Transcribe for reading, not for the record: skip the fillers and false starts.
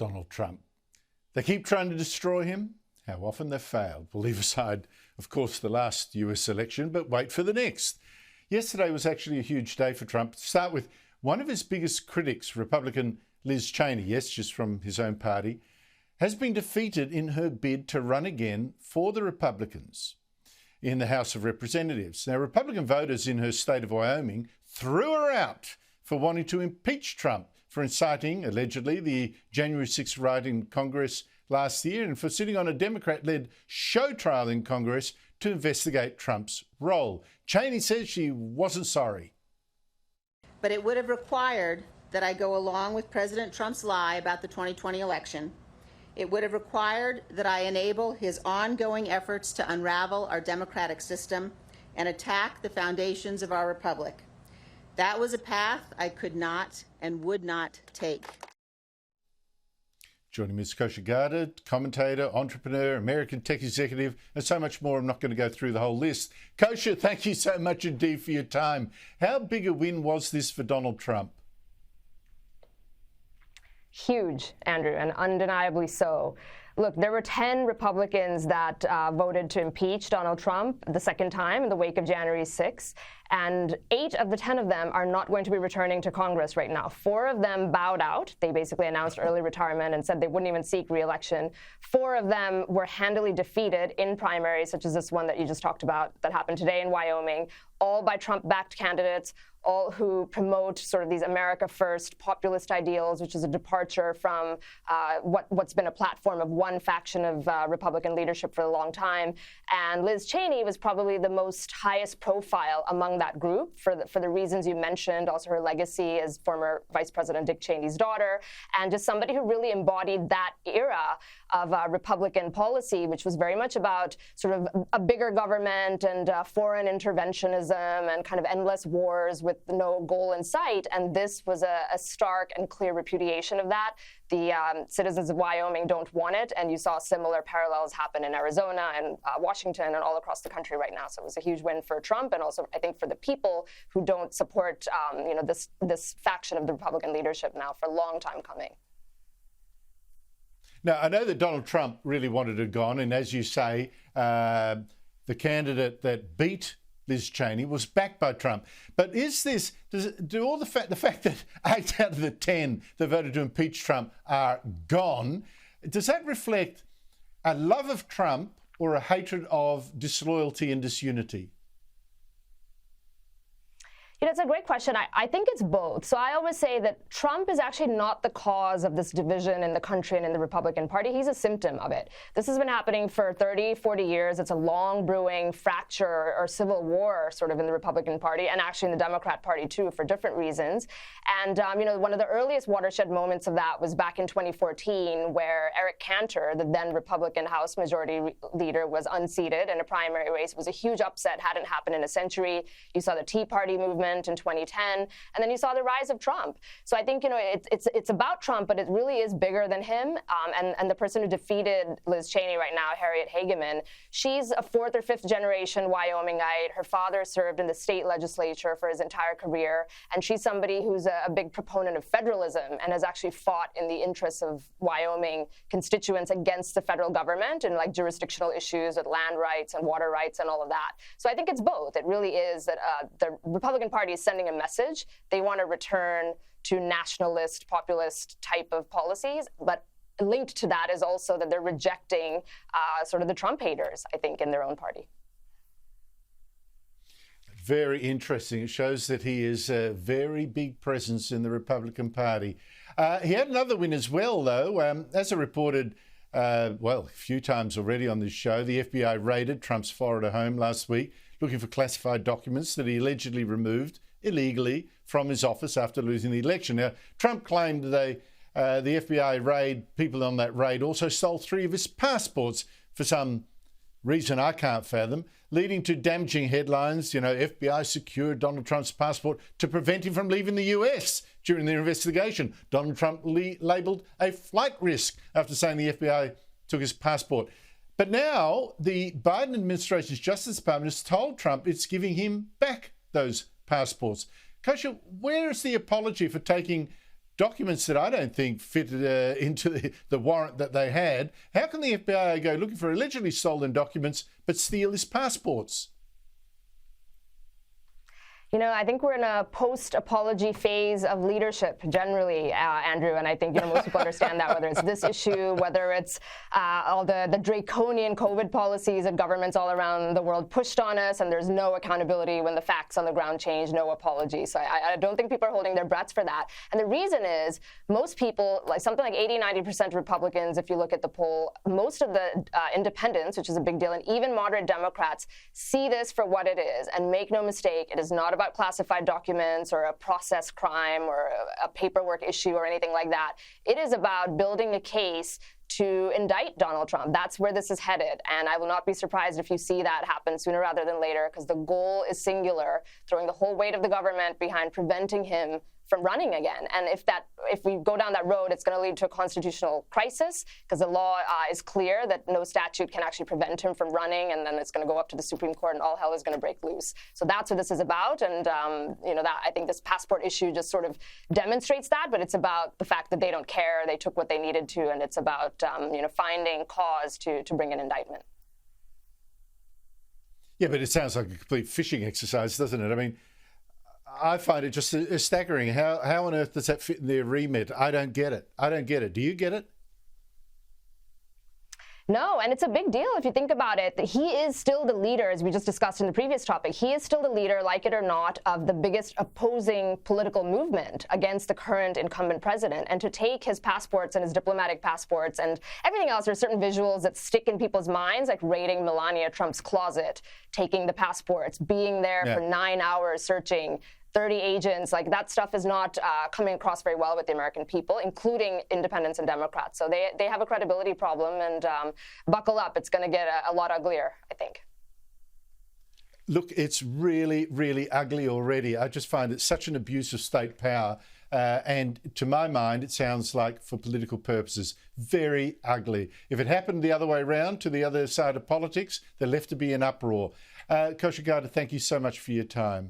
Donald Trump. They keep trying to destroy him. How often they've failed. We'll leave aside, of course, the last US election, but wait for the next. Yesterday was actually a huge day for Trump. To start with, one of his biggest critics, Republican Liz Cheney, yes, just from his own party, has been defeated in her bid to run again for the Republicans in the House of Representatives. Now, Republican voters in her state of Wyoming threw her out for wanting to impeach Trump for inciting, allegedly, the January 6th riot in Congress last year and for sitting on a Democrat-led show trial in Congress to investigate Trump's role. Cheney says she wasn't sorry. But it would have required that I go along with President Trump's lie about the 2020 election. It would have required that I enable his ongoing efforts to unravel our democratic system and attack the foundations of our republic. That was a path I could not and would not take. Joining me is Kosha Gada, commentator, entrepreneur, American tech executive, and so much more. I'm not going to go through the whole list. Kosha, thank you so much indeed for your time. How big a win was this for Donald Trump? Huge, Andrew, and undeniably so. Look, there were 10 Republicans that voted to impeach Donald Trump the second time in the wake of January 6th, and 8 of the 10 of them are not going to be returning to Congress right now. 4 of them bowed out. They basically announced early retirement and said they wouldn't even seek re-election. 4 of them were handily defeated in primaries, such as this one that you just talked about that happened today in Wyoming, all by Trump-backed candidates, all who promote sort of these America First populist ideals, which is a departure from what's been a platform of one faction of Republican leadership for a long time. And Liz Cheney was probably the most highest profile among that group for the reasons you mentioned, also her legacy as former Vice President Dick Cheney's daughter, and just somebody who really embodied that era of Republican policy, which was very much about sort of a bigger government and foreign interventionism and kind of endless wars with no goal in sight. And this was a stark and clear repudiation of that. The citizens of Wyoming don't want it, and you saw similar parallels happen in Arizona and Washington and all across the country right now. So it was a huge win for Trump, and also I think for the people who don't support this faction of the Republican leadership now for a long time coming. Now, I know that Donald Trump really wanted it gone, and as you say, the candidate that beat Liz Cheney was backed by Trump. But the fact that 8 out of the 10 that voted to impeach Trump are gone, does that reflect a love of Trump or a hatred of disloyalty and disunity? It's a great question. I think it's both. So I always say that Trump is actually not the cause of this division in the country and in the Republican Party. He's a symptom of it. This has been happening for 30, 40 years. It's a long brewing fracture or civil war sort of in the Republican Party and actually in the Democrat Party too for different reasons. And, one of the earliest watershed moments of that was back in 2014 where Eric Cantor, the then Republican House Majority Leader, was unseated in a primary race. It was a huge upset, hadn't happened in a century. You saw the Tea Party movement in 2010, and then you saw the rise of Trump. So I think it's about Trump, but it really is bigger than him. And the person who defeated Liz Cheney right now, Harriet Hageman, she's a 4th or 5th generation Wyomingite. Her father served in the state legislature for his entire career, and she's somebody who's a big proponent of federalism and has actually fought in the interests of Wyoming constituents against the federal government and like jurisdictional issues with land rights and water rights and all of that. So I think it's both. It really is that the Republican Party is sending a message. They want to return to nationalist, populist type of policies, but linked to that is also that they're rejecting sort of the Trump haters, I think, in their own party. Very interesting. It shows that he is a very big presence in the Republican Party. He had another win as well, though. As I reported, a few times already on this show, the FBI raided Trump's Florida home last week, looking for classified documents that he allegedly removed illegally from his office after losing the election. Now, Trump claimed the FBI people on that raid also stole 3 of his passports for some reason I can't fathom, leading to damaging headlines. FBI secured Donald Trump's passport to prevent him from leaving the US during their investigation. Donald Trump labelled a flight risk after saying the FBI took his passport. But now the Biden administration's Justice Department has told Trump it's giving him back those passports. Kosha, where is the apology for taking documents that I don't think fit into the warrant that they had. How can the FBI go looking for allegedly stolen documents but steal his passports? You know, I think we're in a post-apology phase of leadership generally, Andrew, and I think most people understand that, whether it's this issue, whether it's all the draconian COVID policies that governments all around the world pushed on us, and there's no accountability when the facts on the ground change, no apology. So I don't think people are holding their breaths for that. And the reason is most people, like something like 80-90% of Republicans, if you look at the poll, most of the independents, which is a big deal, and even moderate Democrats see this for what it is. And make no mistake, it is not about classified documents or a process crime or a paperwork issue or anything like that. It is about building a case to indict Donald Trump. That's where this is headed. And I will not be surprised if you see that happen sooner rather than later, because the goal is singular, throwing the whole weight of the government behind preventing him from running again. And if we go down that road, it's going to lead to a constitutional crisis, because the law is clear that no statute can actually prevent him from running, and then it's going to go up to the Supreme Court and all hell is going to break loose. So that's what this is about. And that I think this passport issue just sort of demonstrates that, but it's about the fact that they don't care. They took what they needed to, and it's about finding cause to bring an indictment. Yeah, but it sounds like a complete fishing exercise, doesn't it? I mean, I find it just staggering. How on earth does that fit in their remit? I don't get it. Do you get it? No, and it's a big deal if you think about it. He is still the leader, as we just discussed in the previous topic. He is still the leader, like it or not, of the biggest opposing political movement against the current incumbent president. And to take his passports and his diplomatic passports and everything else, there are certain visuals that stick in people's minds, like raiding Melania Trump's closet, taking the passports, being there for 9 hours searching, 30 agents, like that stuff is not coming across very well with the American people, including independents and Democrats. So they have a credibility problem, and buckle up. It's going to get a lot uglier, I think. Look, it's really, really ugly already. I just find it such an abuse of state power. And to my mind, it sounds like, for political purposes, very ugly. If it happened the other way around, to the other side of politics, they're left to be in uproar. Kosha Gada, thank you so much for your time.